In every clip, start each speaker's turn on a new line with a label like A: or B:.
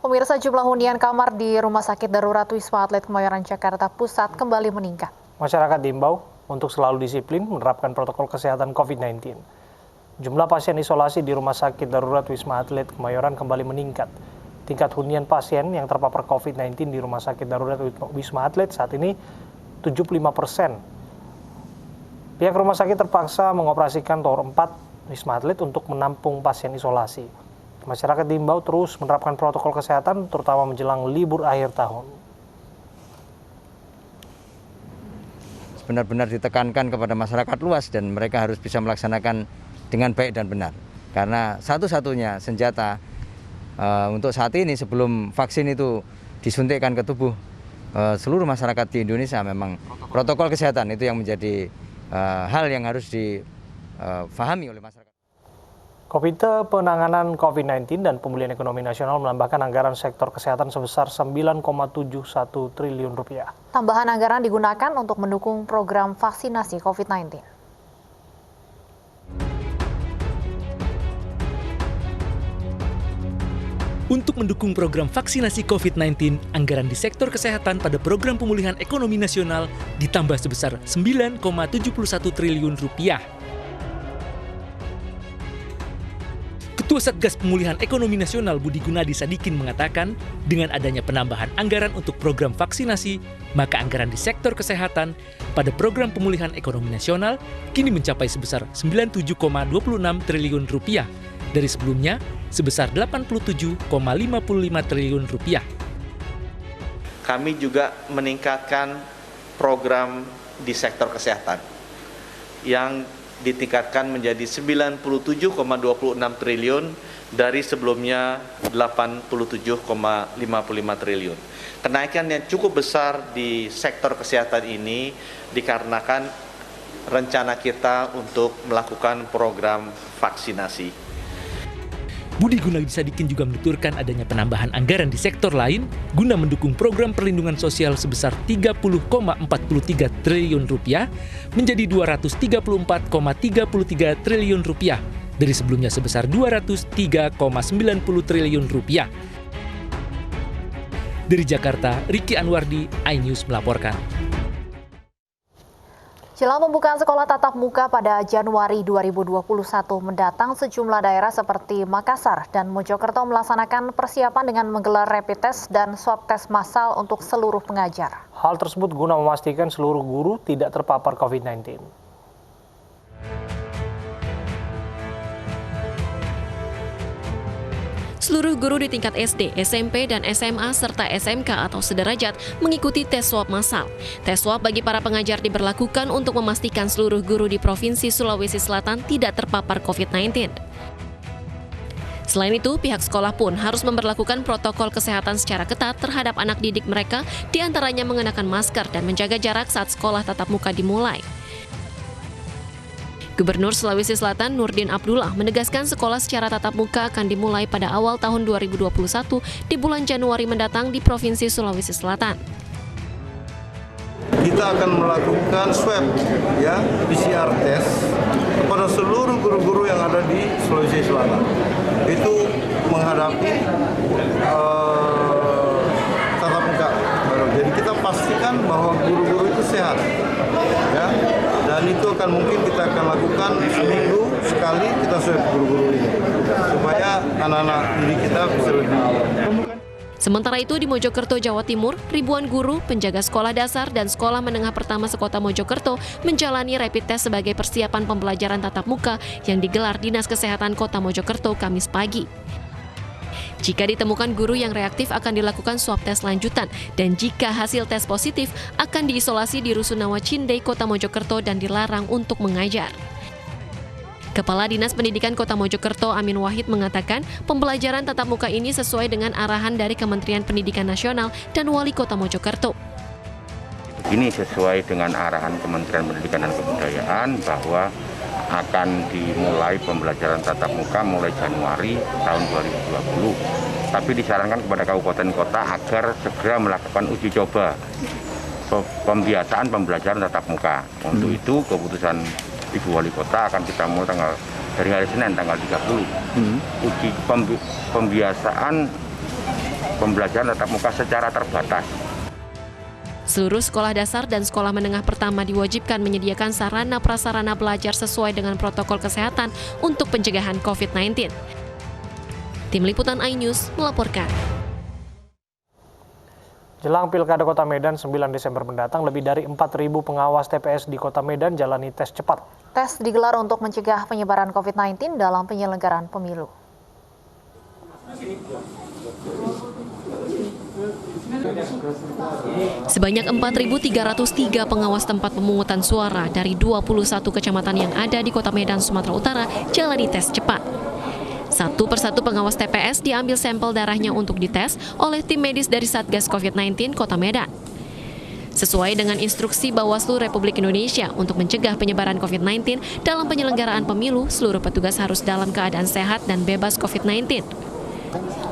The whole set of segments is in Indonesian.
A: Pemirsa, jumlah hunian kamar di Rumah Sakit Darurat Wisma Atlet Kemayoran Jakarta Pusat kembali meningkat.
B: Masyarakat diimbau untuk selalu disiplin menerapkan protokol kesehatan COVID-19. Jumlah pasien isolasi di Rumah Sakit Darurat Wisma Atlet Kemayoran kembali meningkat. Tingkat hunian pasien yang terpapar COVID-19 di Rumah Sakit Darurat Wisma Atlet saat ini 75%. Pihak rumah sakit terpaksa mengoperasikan tower 4 Wisma Atlet untuk menampung pasien isolasi. Masyarakat diimbau terus menerapkan protokol kesehatan, terutama menjelang libur akhir tahun.
C: Benar-benar ditekankan kepada masyarakat luas dan mereka harus bisa melaksanakan dengan baik dan benar. Karena satu-satunya senjata untuk saat ini sebelum vaksin itu disuntikkan ke tubuh seluruh masyarakat di Indonesia, memang protokol kesehatan itu yang menjadi hal yang harus difahami oleh masyarakat.
B: Komite Penanganan COVID-19 dan Pemulihan Ekonomi Nasional menambahkan anggaran sektor kesehatan sebesar 9,71 triliun rupiah.
A: Tambahan anggaran digunakan untuk mendukung program vaksinasi COVID-19.
D: Untuk mendukung program vaksinasi COVID-19, anggaran di sektor kesehatan pada program pemulihan ekonomi nasional ditambah sebesar 9,71 triliun rupiah. Ketua Satgas Pemulihan Ekonomi Nasional Budi Gunadi Sadikin mengatakan, dengan adanya penambahan anggaran untuk program vaksinasi, maka anggaran di sektor kesehatan pada program pemulihan ekonomi nasional kini mencapai sebesar 97,26 triliun rupiah dari sebelumnya sebesar 87,55 triliun rupiah.
E: Kami juga meningkatkan program di sektor kesehatan yang ditingkatkan menjadi 97,26 triliun dari sebelumnya 87,55 triliun. Kenaikan yang cukup besar di sektor kesehatan ini dikarenakan rencana kita untuk melakukan program vaksinasi.
D: Budi Gunadi Sadikin juga menuturkan adanya penambahan anggaran di sektor lain guna mendukung program perlindungan sosial sebesar 30,43 triliun rupiah menjadi 234,33 triliun rupiah dari sebelumnya sebesar 203,90 triliun rupiah. Dari Jakarta, Riki Anwardi, iNews melaporkan.
A: Jelang pembukaan sekolah tatap muka pada Januari 2021 mendatang, sejumlah daerah seperti Makassar dan Mojokerto melaksanakan persiapan dengan menggelar rapid test dan swab test massal untuk seluruh pengajar.
B: Hal tersebut guna memastikan seluruh guru tidak terpapar COVID-19.
F: Seluruh guru di tingkat SD, SMP, dan SMA serta SMK atau sederajat mengikuti tes swab massal. Tes swab bagi para pengajar diberlakukan untuk memastikan seluruh guru di Provinsi Sulawesi Selatan tidak terpapar COVID-19. Selain itu, pihak sekolah pun harus memberlakukan protokol kesehatan secara ketat terhadap anak didik mereka, diantaranya mengenakan masker dan menjaga jarak saat sekolah tatap muka dimulai. Gubernur Sulawesi Selatan Nurdin Abdullah menegaskan sekolah secara tatap muka akan dimulai pada awal tahun 2021 di bulan Januari mendatang di Provinsi Sulawesi Selatan.
G: Kita akan melakukan swab, PCR test kepada seluruh guru-guru yang ada di Sulawesi Selatan. Itu menghadapi tatap muka. Jadi kita pastikan bahwa guru-guru itu sehat, dan itu akan mungkin kita akan lakukan seminggu sekali kita swab guru-guru ini supaya anak-anak didik kita bisa lebih.
F: Sementara itu di Mojokerto, Jawa Timur, ribuan guru, penjaga sekolah dasar dan sekolah menengah pertama sekota Mojokerto menjalani rapid test sebagai persiapan pembelajaran tatap muka yang digelar Dinas Kesehatan Kota Mojokerto Kamis pagi. Jika ditemukan guru yang reaktif akan dilakukan swab tes lanjutan dan jika hasil tes positif akan diisolasi di Rusunawa Cindey, Kota Mojokerto dan dilarang untuk mengajar. Kepala Dinas Pendidikan Kota Mojokerto Amin Wahid mengatakan pembelajaran tatap muka ini sesuai dengan arahan dari Kementerian Pendidikan Nasional dan Wali Kota Mojokerto.
H: Ini sesuai dengan arahan Kementerian Pendidikan dan Kebudayaan bahwa akan dimulai pembelajaran tatap muka mulai Januari tahun 2020. Tapi disarankan kepada kabupaten kota agar segera melakukan uji coba pembiasaan pembelajaran tatap muka. Untuk itu keputusan Ibu Wali Kota akan kita mulai dari hari Senin tanggal 30. Uji pembiasaan pembelajaran tatap muka secara terbatas.
F: Seluruh sekolah dasar dan sekolah menengah pertama diwajibkan menyediakan sarana prasarana belajar sesuai dengan protokol kesehatan untuk pencegahan COVID-19. Tim Liputan iNews melaporkan.
B: Jelang Pilkada Kota Medan 9 Desember mendatang, lebih dari 4.000 pengawas TPS di Kota Medan jalani tes cepat.
A: Tes digelar untuk mencegah penyebaran COVID-19 dalam penyelenggaraan pemilu.
F: Sebanyak 4.303 pengawas tempat pemungutan suara dari 21 kecamatan yang ada di Kota Medan, Sumatera Utara jalani tes cepat. Satu persatu pengawas TPS diambil sampel darahnya untuk dites oleh tim medis dari Satgas COVID-19 Kota Medan. Sesuai dengan instruksi Bawaslu Republik Indonesia untuk mencegah penyebaran COVID-19 dalam penyelenggaraan pemilu, seluruh petugas harus dalam keadaan sehat dan bebas COVID-19.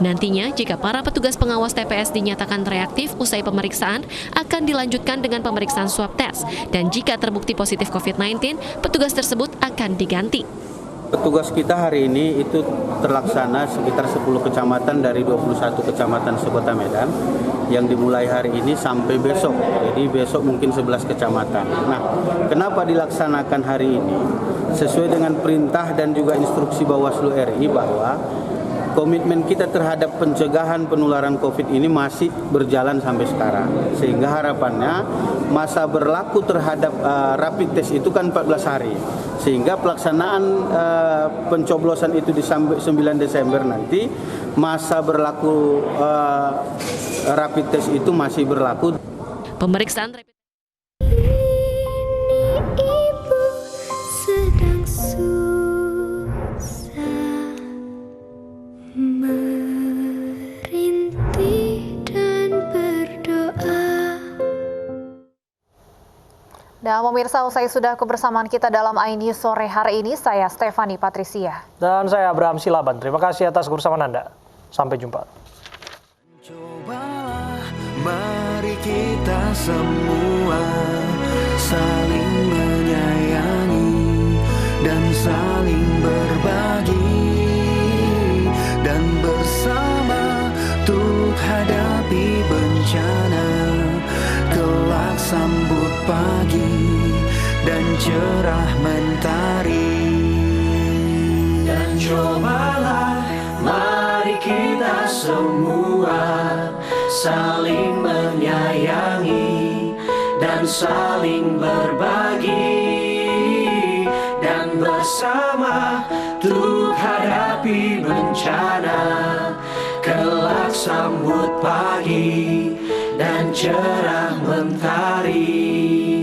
F: Nantinya, jika para petugas pengawas TPS dinyatakan reaktif usai pemeriksaan, akan dilanjutkan dengan pemeriksaan swab test. Dan jika terbukti positif COVID-19, petugas tersebut akan diganti.
I: Petugas kita hari ini itu terlaksana sekitar 10 kecamatan dari 21 kecamatan sekota Medan yang dimulai hari ini sampai besok. Jadi besok mungkin 11 kecamatan. Nah, kenapa dilaksanakan hari ini? Sesuai dengan perintah dan juga instruksi Bawaslu RI bahwa komitmen kita terhadap pencegahan penularan COVID ini masih berjalan sampai sekarang. Sehingga harapannya masa berlaku terhadap rapid test itu kan 14 hari. Sehingga pelaksanaan pencoblosan itu di 9 Desember nanti, masa berlaku rapid test itu masih berlaku.
F: Pemeriksaan rapid
A: Dan pemirsa, usai sudah kebersamaan kita dalam iNews sore hari ini, saya Stefani Patricia.
B: Dan saya Abraham Silaban. Terima kasih atas kebersamaan Anda. Sampai jumpa.
J: Cobalah, mari kita semua saling menyayangi dan saling berbagi, dan bersama untuk hadapi bencana. Kelak sambut pagi dan cerah mentari. Dan cobalah, mari kita semua saling menyayangi dan saling berbagi, dan bersama untuk hadapi bencana. Kelak sambut pagi dan cerah mentari.